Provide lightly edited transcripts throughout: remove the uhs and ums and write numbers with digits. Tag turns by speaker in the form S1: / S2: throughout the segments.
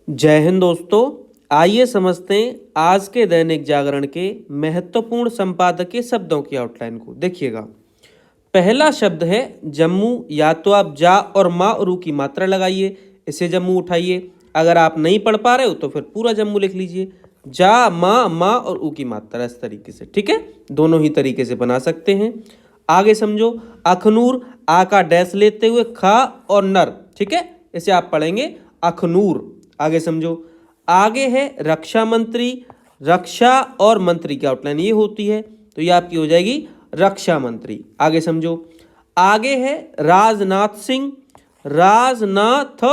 S1: जय हिंद दोस्तों। आइए समझते हैं आज के दैनिक जागरण के महत्वपूर्ण संपादकीय शब्दों की आउटलाइन को। देखिएगा, पहला शब्द है जम्मू। या तो आप जा और माँ और ऊ की मात्रा लगाइए, इसे जम्मू उठाइए। अगर आप नहीं पढ़ पा रहे हो तो फिर पूरा जम्मू लिख लीजिए। जा माँ और ऊ की मात्रा, इस तरीके से। ठीक है, दोनों ही तरीके से बना सकते हैं। आगे समझो, अखनूर। आ का डैश लेते हुए खा और नर। ठीक है, इसे आप पढ़ेंगे अखनूर। आगे समझो, आगे है रक्षा मंत्री। रक्षा और मंत्री की आउटलाइन ये होती है, तो ये आपकी हो जाएगी रक्षा मंत्री। आगे समझो, आगे है राजनाथ सिंह। राजनाथ,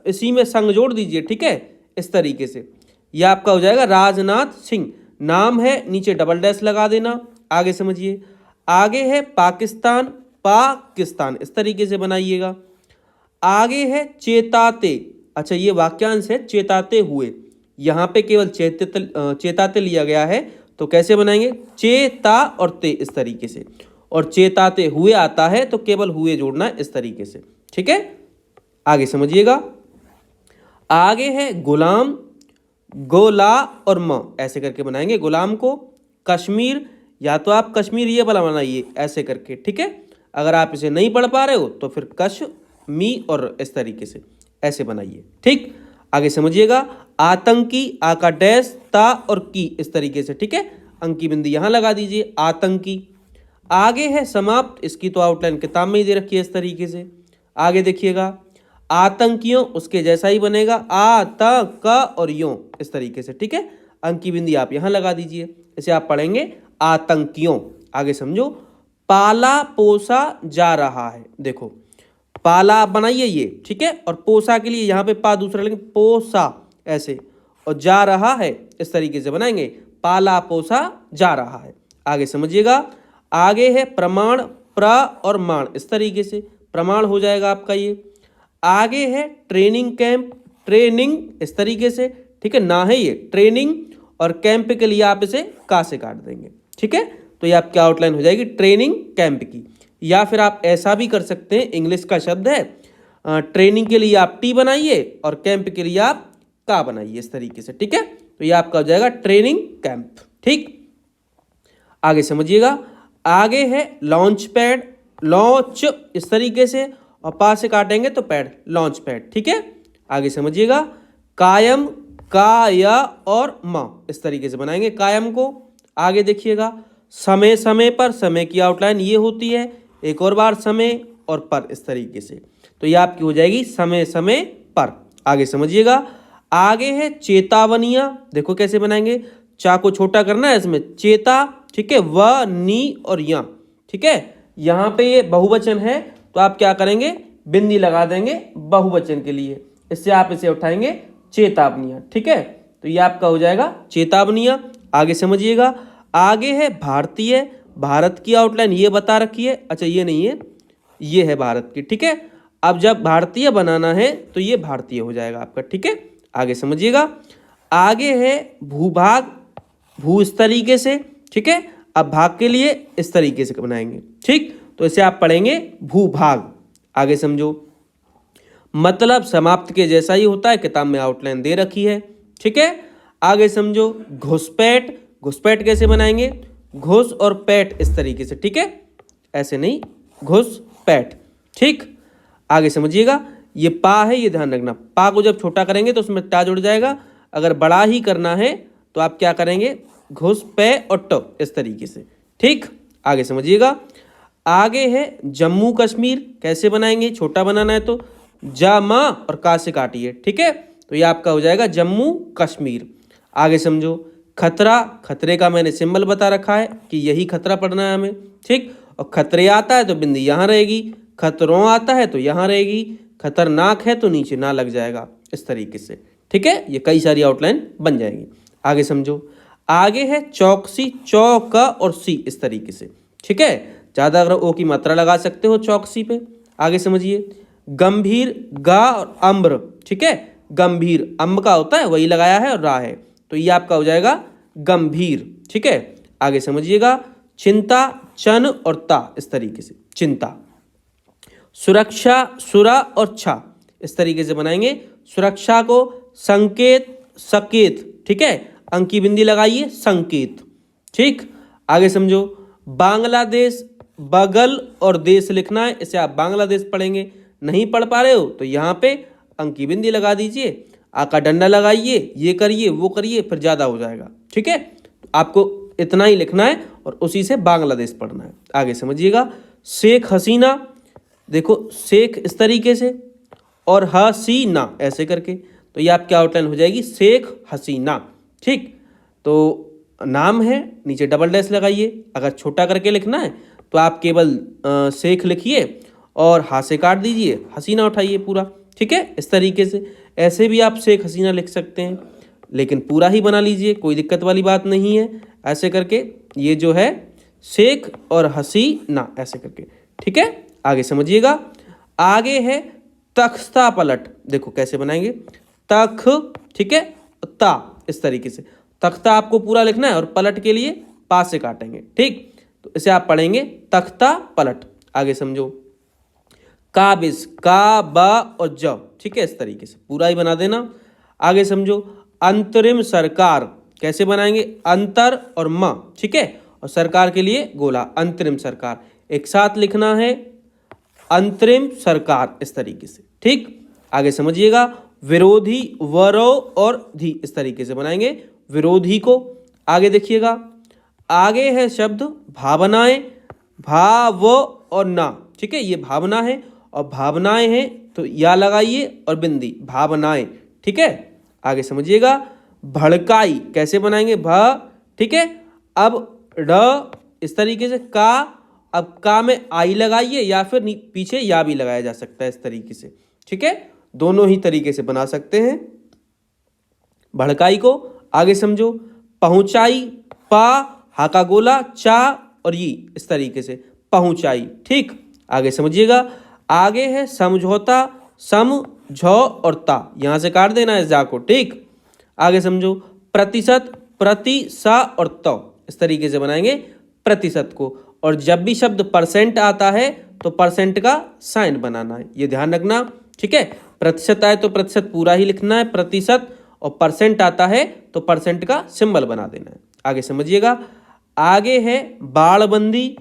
S1: इसी में संग जोड़ दीजिए। ठीक है, इस तरीके से यह आपका हो जाएगा राजनाथ सिंह। नाम है, नीचे डबल डैश लगा देना। आगे समझिए, आगे है पाकिस्तान। पाकिस्तान इस तरीके से बनाइएगा। आगे है चेताते। अच्छा, ये वाक्यांश है चेताते हुए। यहाँ पे केवल चेताते लिया गया है, तो कैसे बनाएंगे? चेता और ते, इस तरीके से। और चेताते हुए आता है तो केवल हुए जोड़ना है, इस तरीके से। ठीक है, आगे समझिएगा। आगे है गुलाम। गोला और म ऐसे करके बनाएंगे गुलाम को। कश्मीर, या तो आप कश्मीर ये वाला बनाइए ऐसे करके। ठीक है, अगर आप इसे नहीं पढ़ पा रहे हो तो फिर कश मी और इस तरीके से ऐसे बनाइए। ठीक, आगे समझिएगा। आतंकी, आ का डैश, ता और की, इस तरीके से। ठीक है, अंकी बिंदी यहां लगा दीजिए, आतंकी। आगे है समाप्त। इसकी तो आउटलाइन किताब में ही दे रखी है, इस तरीके से। आगे देखिएगा, आतंकियों, उसके जैसा ही बनेगा, आ त क और यो, इस तरीके से। ठीक है, अंकी बिंदी आप यहां लगा दीजिए, इसे आप पढ़ेंगे आतंकियों। आगे समझो, पाला पोसा जा रहा है। देखो, पाला आप बनाइए ये। ठीक है, और पोसा के लिए यहाँ पे पा दूसरा लेंगे, पोसा ऐसे। और जा रहा है इस तरीके से बनाएंगे, पाला पोसा जा रहा है। आगे समझिएगा, आगे है प्रमाण। प्र और माण, इस तरीके से प्रमाण हो जाएगा आपका ये। आगे है ट्रेनिंग कैंप। ट्रेनिंग इस तरीके से। ठीक है, ना है ये ट्रेनिंग, और कैंप के लिए आप इसे का से काट देंगे। ठीक है, तो ये आपकी आउटलाइन हो जाएगी ट्रेनिंग कैंप की। या फिर आप ऐसा भी कर सकते हैं, इंग्लिश का शब्द है, ट्रेनिंग के लिए आप टी बनाइए और कैंप के लिए आप का बनाइए, इस तरीके से। ठीक है, तो ये आपका हो जाएगा ट्रेनिंग कैंप। ठीक, आगे समझिएगा। आगे है लॉन्च पैड। लॉन्च इस तरीके से, और पा से काटेंगे तो पैड, लॉन्च पैड। ठीक है, आगे समझिएगा। कायम, का या और म, इस तरीके से बनाएंगे कायम को। आगे देखिएगा, समय समय पर। समय की आउटलाइन ये होती है, एक और बार समय और पर, इस तरीके से। तो ये आपकी हो जाएगी समय समय पर। आगे समझिएगा, आगे है चेतावनियां। देखो कैसे बनाएंगे, चा को छोटा करना है इसमें, चेता। ठीक है, व नी और या। ठीक है, यहाँ पे ये बहुवचन है, तो आप क्या करेंगे, बिंदी लगा देंगे बहुवचन के लिए। इससे आप इसे उठाएंगे चेतावनियां। ठीक है, तो ये आपका हो जाएगा चेतावनियां। आगे समझिएगा, आगे है भारतीय। भारत की आउटलाइन ये बता रखी है। अच्छा, ये नहीं है, ये है भारत की। ठीक है, अब जब भारतीय बनाना है तो ये भारतीय हो जाएगा आपका। ठीक है, आगे समझिएगा। आगे है भूभाग। भू इस तरीके से। ठीक है, अब भाग के लिए इस तरीके से बनाएंगे। ठीक, तो इसे आप पढ़ेंगे भूभाग। आगे समझो, मतलब समाप्त के जैसा ही होता है, किताब में आउटलाइन दे रखी है। ठीक है, आगे समझो, घुसपैठ। घुसपैठ कैसे बनाएंगे, घुस और पैठ, इस तरीके से। ठीक है, ऐसे नहीं, घुसपैठ। ठीक, आगे समझिएगा, ये पा है, ये ध्यान रखना। पा को जब छोटा करेंगे तो उसमें टा जुड़ जाएगा। अगर बड़ा ही करना है तो आप क्या करेंगे, घुस पै और ट, इस तरीके से। ठीक, आगे समझिएगा। आगे है जम्मू कश्मीर। कैसे बनाएंगे, छोटा बनाना है तो जा मा और का से काटिए। ठीक है, तो ये आपका हो जाएगा जम्मू कश्मीर। आगे समझो, खतरा। खतरे का मैंने सिंबल बता रखा है कि यही खतरा पढ़ना है हमें। ठीक, और खतरे आता है तो बिंदी यहाँ रहेगी, खतरों आता है तो यहाँ रहेगी, खतरनाक है तो नीचे ना लग जाएगा, इस तरीके से। ठीक है, ये कई सारी आउटलाइन बन जाएंगी। आगे समझो, आगे है चौकसी। चौक और सी, इस तरीके से। ठीक है, ज़्यादा अगर ओ की मात्रा लगा सकते हो चौकसी पे। आगे समझिए, गंभीर। गा और अम्र। ठीक है, गंभीर अम्ब का होता है, वही लगाया है और रा है, तो ये आपका हो जाएगा गंभीर। ठीक है, आगे समझिएगा, चिंता। चन और ता, इस तरीके से, चिंता। सुरक्षा। सुरा और छा, इस तरीके से बनाएंगे। सुरक्षा को संकेत, सकेत, ठीक है, अंक की बिंदी लगाइए, संकेत। ठीक, आगे समझो। बांग्लादेश, बगल और देश लिखना है, इसे आप बांग्लादेश पढ़ेंगे। नहीं पढ़ पा रहे हो तो यहाँ पे अंक की बिंदी लगा दीजिए, आ का डंडा लगाइए, ये करिए वो करिए, फिर ज़्यादा हो जाएगा। ठीक है, तो आपको इतना ही लिखना है और उसी से बांग्लादेश पढ़ना है। आगे समझिएगा। शेख हसीना, देखो शेख इस तरीके से और हसीना ऐसे करके, तो ये आपकी आउटलाइन हो जाएगी शेख हसीना। ठीक, तो नाम है, नीचे डबल डैश लगाइए। अगर छोटा करके लिखना है तो आप केवल शेख लिखिए और हाथ से काट दीजिए, हसीना उठाइए पूरा। ठीक है, इस तरीके से ऐसे भी आप शेख हसीना लिख सकते हैं, लेकिन पूरा ही बना लीजिए, कोई दिक्कत वाली बात नहीं है। ऐसे करके ये जो है शेख और हसीना ऐसे करके। ठीक है, आगे समझिएगा। आगे है तख्ता पलट, देखो कैसे बनाएंगे, तख, ठीक है, ता, इस तरीके से तख्ता आपको पूरा लिखना है और पलट के लिए पास से काटेंगे। ठीक, तो इसे आप पढ़ेंगे तख्ता पलट। आगे समझो। काबिज, का, बा और ज, ठीक है, इस तरीके से पूरा ही बना देना। आगे समझो। अंतरिम सरकार, कैसे बनाएंगे, अंतर और म, ठीक है, और सरकार के लिए गोला, अंतरिम सरकार, एक साथ लिखना है, अंतरिम सरकार, इस तरीके से। ठीक, आगे समझिएगा। विरोधी, वरो और धी, इस तरीके से बनाएंगे विरोधी को। आगे देखिएगा, आगे है शब्द भावनाएं, भाव और ना, ठीक है, ये भावना है और भावनाएं हैं तो या लगाइए और बिंदी, भावनाएं। ठीक है, आगे समझिएगा। भड़काई, कैसे बनाएंगे, भ, ठीक है, अब ड, इस तरीके से, का, अब का में आई लगाइए या फिर पीछे या भी लगाया जा सकता है, इस तरीके से। ठीक है, दोनों ही तरीके से बना सकते हैं भड़काई को। आगे समझो। पहुंचाई, पा, हा का गोला, चा और ये, इस तरीके से पहुंचाई। ठीक, आगे समझिएगा। आगे है समझौता, सम, झ और ता, यहां से काट देना है जा को। ठीक, आगे समझो। प्रतिशत, प्रति, सा और त, इस तरीके से बनाएंगे प्रतिशत को। और जब भी शब्द परसेंट आता है तो परसेंट का साइन बनाना है, ये ध्यान रखना। ठीक है, प्रतिशत आए तो प्रतिशत पूरा ही लिखना है, प्रतिशत, और परसेंट आता है तो परसेंट का सिंबल बना देना है। आगे समझिएगा। आगे है बाड़बंदी,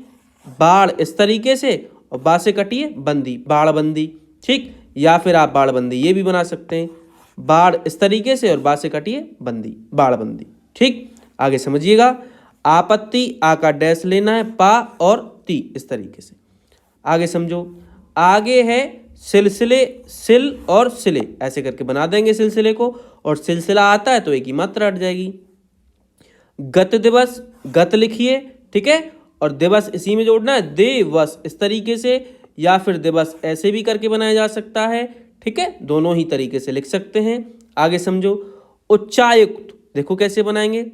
S1: बाड़ इस तरीके से और बा से कटिए बंदी, बाड़बंदी। ठीक, या फिर आप बाड़बंदी ये भी बना सकते हैं, बाड़ इस तरीके से और बा से कटिए बंदी, बाड़बंदी। ठीक, आगे समझिएगा। आपत्ति, आ का डैश लेना है, पा और ती, इस तरीके से। आगे समझो। आगे है सिलसिले, सिल और सिले, ऐसे करके बना देंगे सिलसिले को, और सिलसिला आता है तो एक ही मात्रा हट जाएगी। गत दिवस, गत लिखिए, ठीक है, और दिवस इसी में जोड़ना है, दिवस, इस तरीके से, या फिर दिवस ऐसे भी करके बनाया जा सकता है। ठीक है, दोनों ही तरीके से लिख सकते हैं। आगे समझो। उच्चायुक्त, देखो कैसे बनाएंगे,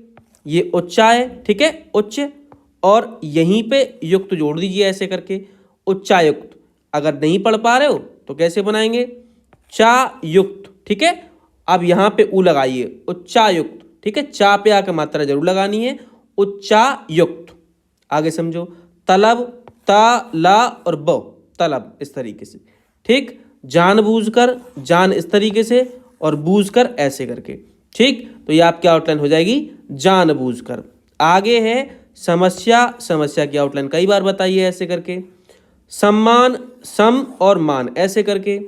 S1: ये उच्चाय, ठीक है, उच्च, और यहीं पे युक्त जोड़ दीजिए ऐसे करके, उच्चायुक्त। अगर नहीं पढ़ पा रहे हो तो कैसे बनाएंगे, चा युक्त। ठीक है, अब यहाँ पे उ लगाइए, उच्चायुक्त। ठीक है, चा पे आकर मात्रा जरूर लगानी है, उच्चायुक्त। आगे समझो। तलब, ता, ला और ब, तलब, इस तरीके से। ठीक, जानबूझकर, जान इस तरीके से और बूझकर ऐसे करके। ठीक, तो ये आपकी आउटलाइन हो जाएगी जानबूझकर। आगे है समस्या, समस्या की आउटलाइन कई बार बताइए ऐसे करके। सम्मान, सम और मान ऐसे करके।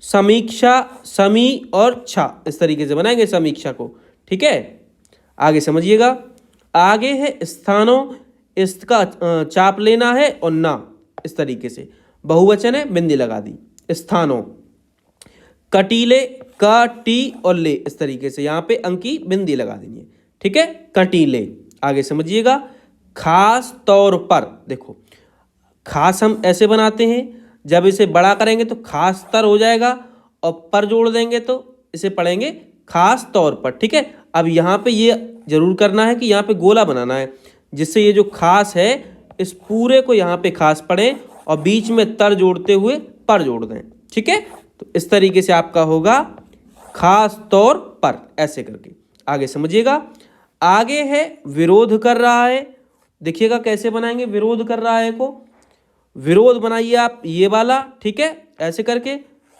S1: समीक्षा, समी और छा, इस तरीके से बनाएंगे समीक्षा को। ठीक है, आगे समझिएगा। आगे है स्थानों, इसका चाप लेना है और ना, इस तरीके से, बहुवचन है, बिंदी लगा दी, स्थानों। कटीले, का, टी और ले, इस तरीके से यहाँ पे अंक की बिंदी लगा देनी है। ठीक है, कटीले। आगे समझिएगा। खास तौर पर, देखो खास हम ऐसे बनाते हैं, जब इसे बड़ा करेंगे तो खास तर हो जाएगा और पर जोड़ देंगे तो इसे पढ़ेंगे खास तौर पर। ठीक है, अब यहाँ पे ये जरूर करना है कि यहाँ पे गोला बनाना है, जिससे ये जो खास है इस पूरे को यहाँ पे खास पढ़ें और बीच में तर जोड़ते हुए पर जोड़ दें। ठीक है, तो इस तरीके से आपका होगा खास तौर पर, ऐसे करके। आगे समझिएगा। आगे है विरोध कर रहा है, देखिएगा कैसे बनाएंगे विरोध कर रहा है को। विरोध बनाइए आप ये वाला, ठीक है, ऐसे करके,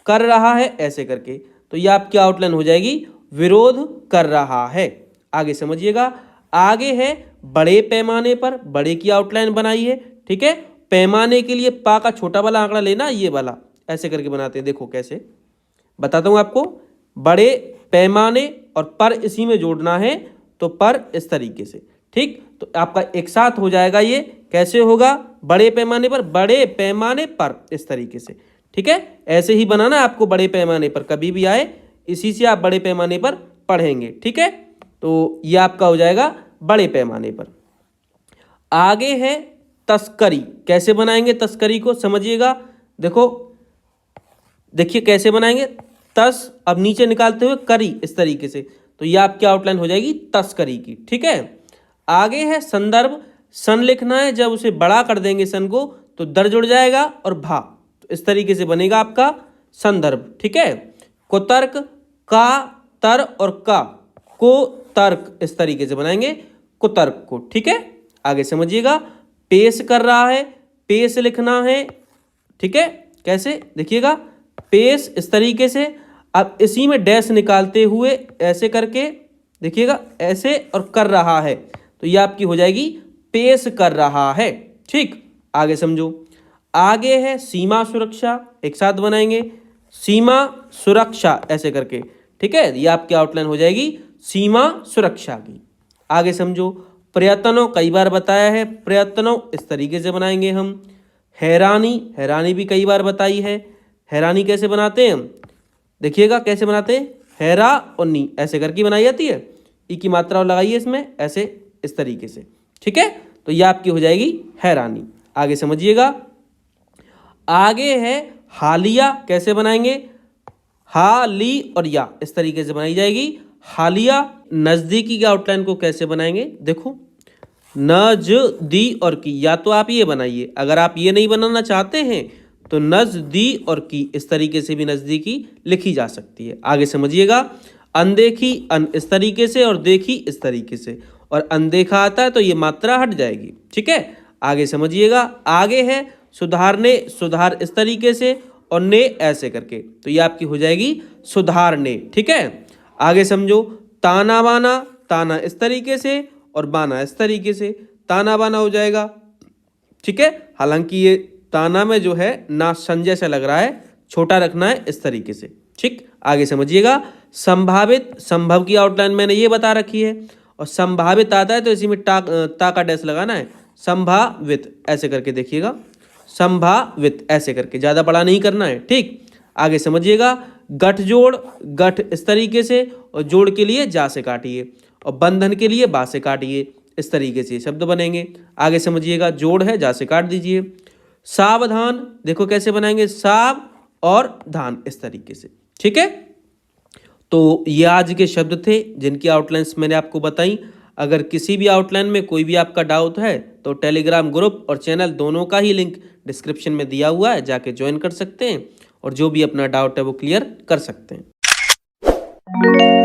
S1: कर रहा है ऐसे करके, तो ये आपकी आउटलाइन हो जाएगी विरोध कर रहा है। आगे समझिएगा। आगे है बड़े पैमाने पर, बड़े की आउटलाइन बनाई है। ठीक है, पैमाने के लिए पा का छोटा वाला आंकड़ा लेना, ये वाला ऐसे करके बनाते हैं। देखो कैसे बताता हूं आपको। बड़े पैमाने और पर इसी में जोड़ना है, तो पर इस तरीके से। ठीक, तो आपका एक साथ हो जाएगा। ये कैसे होगा? बड़े पैमाने पर, बड़े पैमाने पर, इस तरीके से। ठीक है, ऐसे ही बनाना आपको बड़े पैमाने पर, कभी भी आए इसी से आप बड़े पैमाने पर पढ़ेंगे। ठीक है, तो ये आपका हो जाएगा बड़े पैमाने पर। आगे है तस्करी। कैसे बनाएंगे तस्करी को? समझिएगा। देखो, देखिए कैसे बनाएंगे। तस, अब नीचे निकालते हुए करी, इस तरीके से, तो ये आपकी आउटलाइन हो जाएगी तस्करी की। ठीक है, आगे है संदर्भ। सन लिखना है, जब उसे बड़ा कर देंगे सन को, तो दर जुड़ जाएगा और भा, तो इस तरीके से बनेगा आपका संदर्भ। ठीक है, कुतर्क, का, तर और का, को तर्क, इस तरीके से बनाएंगे कुतर्क को। ठीक है, आगे समझिएगा। पेश कर रहा है, पेश लिखना है। ठीक है, कैसे? देखिएगा, पेश इस तरीके से। अब इसी में डैश निकालते हुए ऐसे करके, देखिएगा ऐसे, और कर रहा है, तो ये आपकी हो जाएगी पेश कर रहा है। ठीक, आगे समझो। आगे है सीमा सुरक्षा। एक साथ बनाएंगे सीमा सुरक्षा ऐसे करके। ठीक है, ये आपकी आउटलाइन हो जाएगी सीमा सुरक्षा की। आगे समझो। प्रयत्नों, कई बार बताया है, प्रयत्नों इस तरीके से बनाएंगे हम। हैरानी, हैरानी भी कई बार बताई है। हैरानी कैसे बनाते हैं हम? देखिएगा कैसे बनाते हैं। हैरा और नी ऐसे करके बनाई जाती है। ई की मात्रा लगाइए इसमें, ऐसे इस तरीके से। ठीक है, तो ये आपकी हो जाएगी हैरानी। आगे समझिएगा। आगे है हालिया। कैसे बनाएंगे? हा, ली और या, इस तरीके से बनाई जाएगी हालिया। नजदीकी की आउटलाइन को कैसे बनाएंगे? देखो, नज, दी और की, या तो आप ये बनाइए, अगर आप ये नहीं बनाना चाहते हैं तो नज, दी और की, इस तरीके से भी नजदीकी लिखी जा सकती है। आगे समझिएगा। अनदेखी, अन इस तरीके से और देखी इस तरीके से, और अनदेखा आता है तो ये मात्रा हट जाएगी। ठीक है, आगे समझिएगा। आगे है सुधारने, सुधार इस तरीके से और ने ऐसे करके, तो ये आपकी हो जाएगी सुधारने। ठीक है, आगे समझो। ताना बाना, ताना इस तरीके से और बाना इस तरीके से, ताना बाना हो जाएगा। ठीक है, हालांकि ये ताना में जो है ना संजय से लग रहा है, छोटा रखना है इस तरीके से। ठीक, आगे समझिएगा। संभावित, संभव की आउटलाइन मैंने ये बता रखी है, और संभावित आता है तो इसी में ता का डैश लगाना है। संभावित ऐसे करके देखिएगा, संभावित ऐसे करके, ज़्यादा बड़ा नहीं करना है। ठीक, आगे समझिएगा। गठजोड़, गठ इस तरीके से, और जोड़ के लिए जा से काटिए, और बंधन के लिए बा से काटिए, इस तरीके से शब्द बनेंगे। आगे समझिएगा। जोड़ है, जा से काट दीजिए। सावधान, देखो कैसे बनाएंगे, साव और धान इस तरीके से। ठीक है, तो ये आज के शब्द थे जिनकी आउटलाइंस मैंने आपको बताई। अगर किसी भी आउटलाइन में कोई भी आपका डाउट है तो टेलीग्राम ग्रुप और चैनल दोनों का ही लिंक डिस्क्रिप्शन में दिया हुआ है, जाके ज्वाइन कर सकते हैं और जो भी अपना डाउट है वो क्लियर कर सकते हैं।